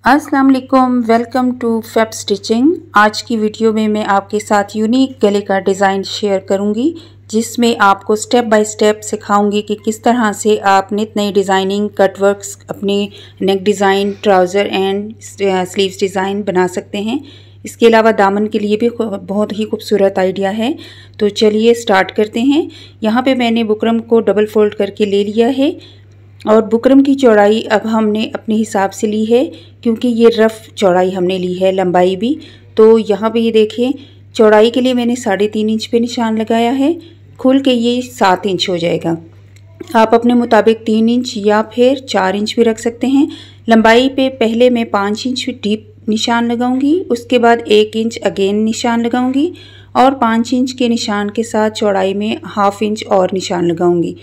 अस्सलाम वालेकुम, welcome to fab stitching. आज की वीडियो में मैं आपके साथ यूनिक गले का डिज़ाइन शेयर करूंगी, जिसमें आपको स्टेप बाय स्टेप सिखाऊंगी कि किस तरह से आप नित नई डिज़ाइनिंग कटवर्क्स अपने नेक design, trouser and sleeves design बना सकते हैं। इसके अलावा दामन के लिए भी बहुत ही खूबसूरत आइडिया है। तो चलिए स्टार्ट करते हैं। यहाँ पे मैंने बुकरम को डबल फोल्ड करके ले लिया है और बुकरम की चौड़ाई अब हमने अपने हिसाब से ली है, क्योंकि ये रफ़ चौड़ाई हमने ली है, लंबाई भी। तो यहाँ पे ये देखिए, चौड़ाई के लिए मैंने 3.5 इंच पे निशान लगाया है, खुल के ये 7 इंच हो जाएगा। आप अपने मुताबिक 3 इंच या फिर 4 इंच भी रख सकते हैं। लंबाई पे पहले मैं 5 इंच डीप निशान लगाऊंगी, उसके बाद 1 इंच अगेन निशान लगाऊंगी और 5 इंच के निशान के साथ चौड़ाई में 1/2 इंच और निशान लगाऊंगी।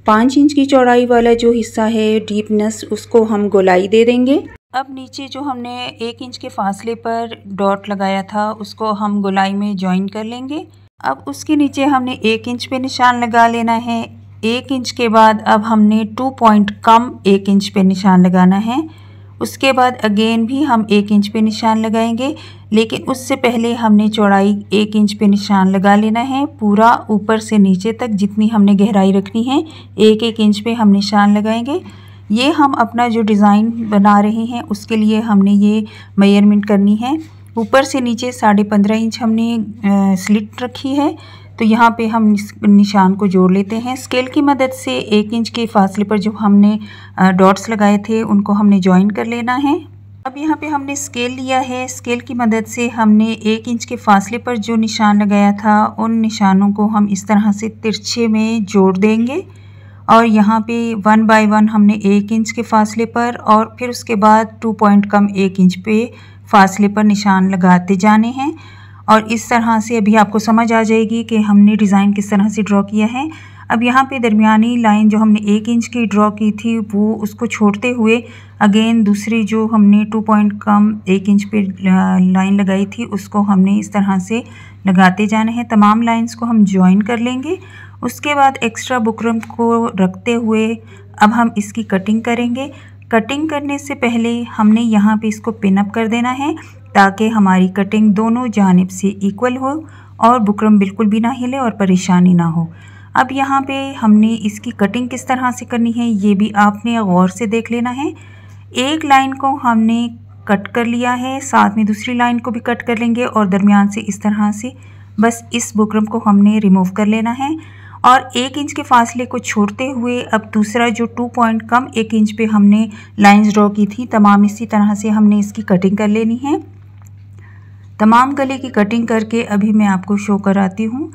5 इंच की चौड़ाई वाला जो हिस्सा है डीपनेस, उसको हम गोलाई दे देंगे। अब नीचे जो हमने 1 इंच के फासले पर डॉट लगाया था, उसको हम गोलाई में जॉइन कर लेंगे। अब उसके नीचे हमने 1 इंच पे निशान लगा लेना है। 1 इंच के बाद अब हमने 2 पॉइंट कम 1 इंच पे निशान लगाना है। उसके बाद अगेन भी हम 1 इंच पे निशान लगाएंगे, लेकिन उससे पहले हमने चौड़ाई 1 इंच पे निशान लगा लेना है। पूरा ऊपर से नीचे तक जितनी हमने गहराई रखनी है, 1-1 इंच पे हम निशान लगाएंगे। ये हम अपना जो डिज़ाइन बना रहे हैं उसके लिए हमने ये मेजरमेंट करनी है। ऊपर से नीचे 15.5 इंच हमने स्लिट रखी है, तो यहाँ पे हम निशान को जोड़ लेते हैं। स्केल की मदद से 1 इंच के फासले पर जो हमने डॉट्स लगाए थे उनको हमने जॉइन कर लेना है। अब यहाँ पे हमने स्केल लिया है, स्केल की मदद से हमने 1 इंच के फासले पर जो निशान लगाया था उन निशानों को हम इस तरह से तिरछे में जोड़ देंगे और यहाँ पे 1 बाय 1 हमने 1 इंच के फासले पर और फिर उसके बाद 2 पॉइंट कम 1 इंच पे फासले पर निशान लगाते जाने हैं। और इस तरह से अभी आपको समझ आ जाएगी कि हमने डिज़ाइन किस तरह से ड्रॉ किया है। अब यहाँ पे दरमियानी लाइन जो हमने 1 इंच की ड्रॉ की थी, वो उसको छोड़ते हुए अगेन दूसरी जो हमने 2 पॉइंट कम 1 इंच पे लाइन लगाई थी, उसको हमने इस तरह से लगाते जाने हैं। तमाम लाइंस को हम जॉइन कर लेंगे। उसके बाद एक्स्ट्रा बुकरम को रखते हुए अब हम इसकी कटिंग करेंगे। कटिंग करने से पहले हमने यहाँ पे इसको पिन अप कर देना है, ताकि हमारी कटिंग दोनों जानिब से इक्वल हो और बुकरम बिल्कुल भी ना हिले और परेशानी ना हो। अब यहाँ पे हमने इसकी कटिंग किस तरह से करनी है, ये भी आपने गौर से देख लेना है। एक लाइन को हमने कट कर लिया है, साथ में दूसरी लाइन को भी कट कर लेंगे और दरमियान से इस तरह से बस इस बुकरम को हमने रिमूव कर लेना है। और 1 इंच के फासले को छोड़ते हुए अब दूसरा जो 2 पॉइंट कम 1 इंच पे हमने लाइंस ड्रॉ की थी, तमाम इसी तरह से हमने इसकी कटिंग कर लेनी है। तमाम गले की कटिंग करके अभी मैं आपको शो कराती हूँ।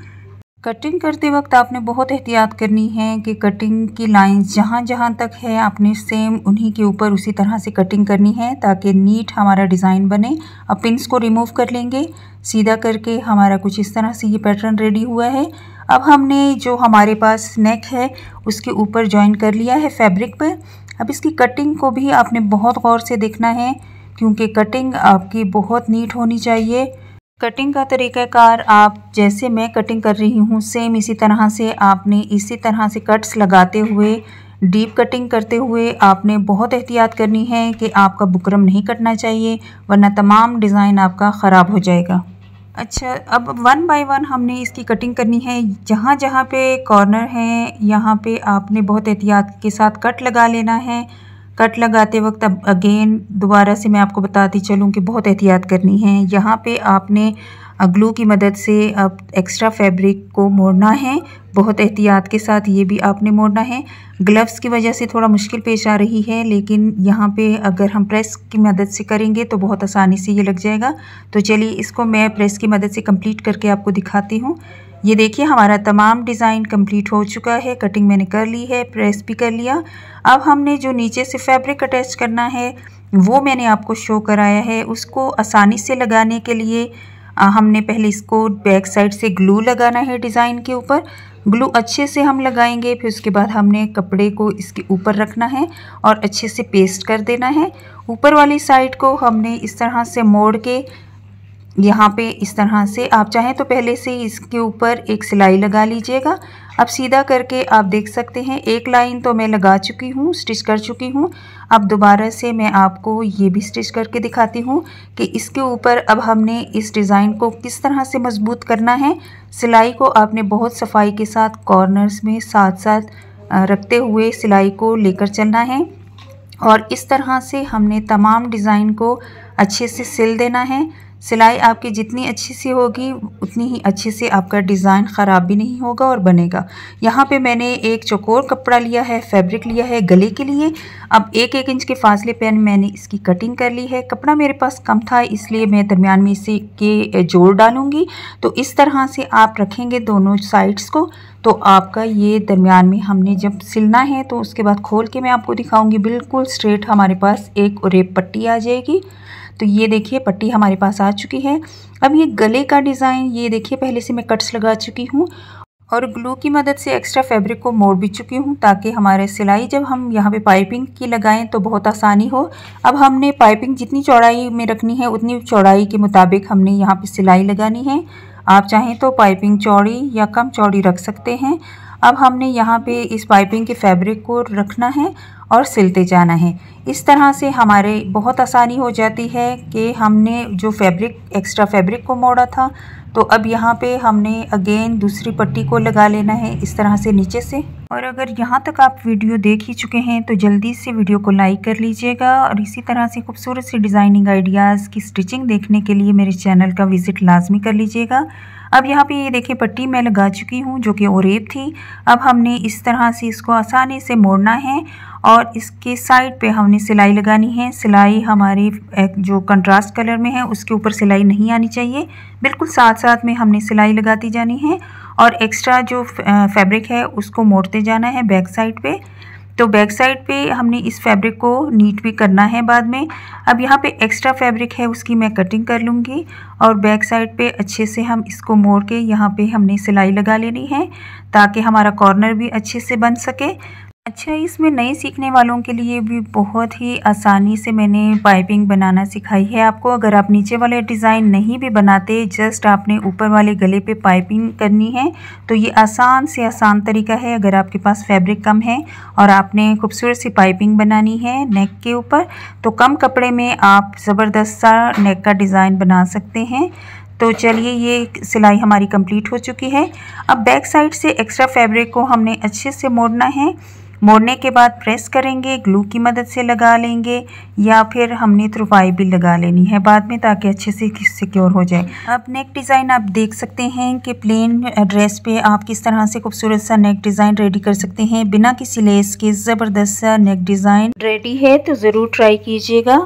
कटिंग करते वक्त आपने बहुत एहतियात करनी है कि कटिंग की लाइंस जहाँ जहाँ तक है आपने सेम उन्हीं के ऊपर उसी तरह से कटिंग करनी है, ताकि नीट हमारा डिज़ाइन बने। अब पिंस को रिमूव कर लेंगे, सीधा करके हमारा कुछ इस तरह से ये पैटर्न रेडी हुआ है। अब हमने जो हमारे पास नेक है उसके ऊपर जॉइन कर लिया है फैब्रिक पर। अब इसकी कटिंग को भी आपने बहुत गौर से देखना है, क्योंकि कटिंग आपकी बहुत नीट होनी चाहिए। कटिंग का तरीक़ाकार आप जैसे मैं कटिंग कर रही हूँ सेम इसी तरह से आपने इसी तरह से कट्स लगाते हुए, डीप कटिंग करते हुए आपने बहुत एहतियात करनी है कि आपका बुकरम नहीं कटना चाहिए, वरना तमाम डिज़ाइन आपका ख़राब हो जाएगा। अच्छा, अब 1 बाय 1 हमने इसकी कटिंग करनी है। जहाँ जहाँ पे कॉर्नर हैं यहाँ पे आपने बहुत एहतियात के साथ कट लगा लेना है। कट लगाते वक्त अब अगेन दोबारा से मैं आपको बताती चलूँ कि बहुत एहतियात करनी है। यहाँ पे आपने ग्लू की मदद से अब एक्स्ट्रा फैब्रिक को मोड़ना है, बहुत एहतियात के साथ ये भी आपने मोड़ना है। ग्लव्स की वजह से थोड़ा मुश्किल पेश आ रही है, लेकिन यहाँ पे अगर हम प्रेस की मदद से करेंगे तो बहुत आसानी से ये लग जाएगा। तो चलिए इसको मैं प्रेस की मदद से कंप्लीट करके आपको दिखाती हूँ। ये देखिए हमारा तमाम डिज़ाइन कंप्लीट हो चुका है। कटिंग मैंने कर ली है, प्रेस भी कर लिया। अब हमने जो नीचे से फैब्रिक अटैच करना है वो मैंने आपको शो कराया है। उसको आसानी से लगाने के लिए हमने पहले इसको बैक साइड से ग्लू लगाना है डिज़ाइन के ऊपर। ग्लू अच्छे से हम लगाएंगे, फिर उसके बाद हमने कपड़े को इसके ऊपर रखना है और अच्छे से पेस्ट कर देना है। ऊपर वाली साइड को हमने इस तरह से मोड़ के यहाँ पे इस तरह से आप चाहें तो पहले से इसके ऊपर एक सिलाई लगा लीजिएगा। अब सीधा करके आप देख सकते हैं एक लाइन तो मैं लगा चुकी हूँ, स्टिच कर चुकी हूँ। अब दोबारा से मैं आपको ये भी स्टिच करके दिखाती हूँ कि इसके ऊपर अब हमने इस डिज़ाइन को किस तरह से मजबूत करना है। सिलाई को आपने बहुत सफाई के साथ कॉर्नर्स में साथ साथ रखते हुए सिलाई को लेकर चलना है और इस तरह से हमने तमाम डिज़ाइन को अच्छे से सिल देना है। सिलाई आपकी जितनी अच्छी सी होगी उतनी ही अच्छे से आपका डिज़ाइन ख़राब भी नहीं होगा और बनेगा। यहाँ पे मैंने एक चौकोर कपड़ा लिया है, फैब्रिक लिया है गले के लिए। अब 1-1 इंच के फासले पे मैंने इसकी कटिंग कर ली है। कपड़ा मेरे पास कम था इसलिए मैं दरमियान में इसे के जोड़ डालूँगी। तो इस तरह से आप रखेंगे दोनों साइड्स को, तो आपका ये दरमियान में हमने जब सिलना है तो उसके बाद खोल के मैं आपको दिखाऊँगी। बिल्कुल स्ट्रेट हमारे पास एक रेप पट्टी आ जाएगी। तो ये देखिए पट्टी हमारे पास आ चुकी है। अब ये गले का डिज़ाइन ये देखिए पहले से मैं कट्स लगा चुकी हूँ और ग्लू की मदद से एक्स्ट्रा फैब्रिक को मोड़ भी चुकी हूँ ताकि हमारे सिलाई जब हम यहाँ पे पाइपिंग की लगाएं तो बहुत आसानी हो। अब हमने पाइपिंग जितनी चौड़ाई में रखनी है उतनी चौड़ाई के मुताबिक हमने यहाँ पे सिलाई लगानी है। आप चाहें तो पाइपिंग चौड़ी या कम चौड़ी रख सकते हैं। अब हमने यहाँ पे इस पाइपिंग के फैब्रिक को रखना है और सिलते जाना है। इस तरह से हमारे बहुत आसानी हो जाती है कि हमने जो फैब्रिक एक्स्ट्रा फैब्रिक को मोड़ा था तो अब यहाँ पे हमने अगेन दूसरी पट्टी को लगा लेना है इस तरह से नीचे से। और अगर यहाँ तक आप वीडियो देख ही चुके हैं तो जल्दी से वीडियो को लाइक कर लीजिएगा और इसी तरह से खूबसूरत सी डिज़ाइनिंग आइडियाज़ की स्टिचिंग देखने के लिए मेरे चैनल का विज़िट लाजमी कर लीजिएगा। अब यहाँ पे ये देखिए पट्टी मैं लगा चुकी हूँ जो कि ओरेप थी। अब हमने इस तरह से इसको आसानी से मोड़ना है और इसके साइड पे हमने सिलाई लगानी है। सिलाई हमारी जो कंट्रास्ट कलर में है उसके ऊपर सिलाई नहीं आनी चाहिए, बिल्कुल साथ साथ में हमने सिलाई लगाती जानी है और एक्स्ट्रा जो फैब्रिक है उसको मोड़ते जाना है बैक साइड पे। तो बैक साइड पे हमने इस फैब्रिक को नीट भी करना है बाद में। अब यहाँ पे एक्स्ट्रा फैब्रिक है उसकी मैं कटिंग कर लूँगी और बैक साइड पे अच्छे से हम इसको मोड़ के यहाँ पे हमने सिलाई लगा लेनी है ताकि हमारा कॉर्नर भी अच्छे से बन सके। अच्छा, इसमें नए सीखने वालों के लिए भी बहुत ही आसानी से मैंने पाइपिंग बनाना सिखाई है आपको। अगर आप नीचे वाले डिज़ाइन नहीं भी बनाते, जस्ट आपने ऊपर वाले गले पे पाइपिंग करनी है तो ये आसान से आसान तरीका है। अगर आपके पास फैब्रिक कम है और आपने खूबसूरत सी पाइपिंग बनानी है नेक के ऊपर तो कम कपड़े में आप ज़बरदस्त सा नेक का डिज़ाइन बना सकते हैं। तो चलिए ये सिलाई हमारी कंप्लीट हो चुकी है। अब बैक साइड से एक्स्ट्रा फैब्रिक को हमने अच्छे से मोड़ना है। मोड़ने के बाद प्रेस करेंगे, ग्लू की मदद से लगा लेंगे या फिर हमने तुरपाई भी लगा लेनी है बाद में ताकि अच्छे से सिक्योर हो जाए। अब नेक डिज़ाइन आप देख सकते हैं कि प्लेन ड्रेस पे आप किस तरह से खूबसूरत सा नेक डिज़ाइन रेडी कर सकते हैं बिना किसी लेस के। ज़बरदस्त सा नेक डिज़ाइन रेडी है तो ज़रूर ट्राई कीजिएगा।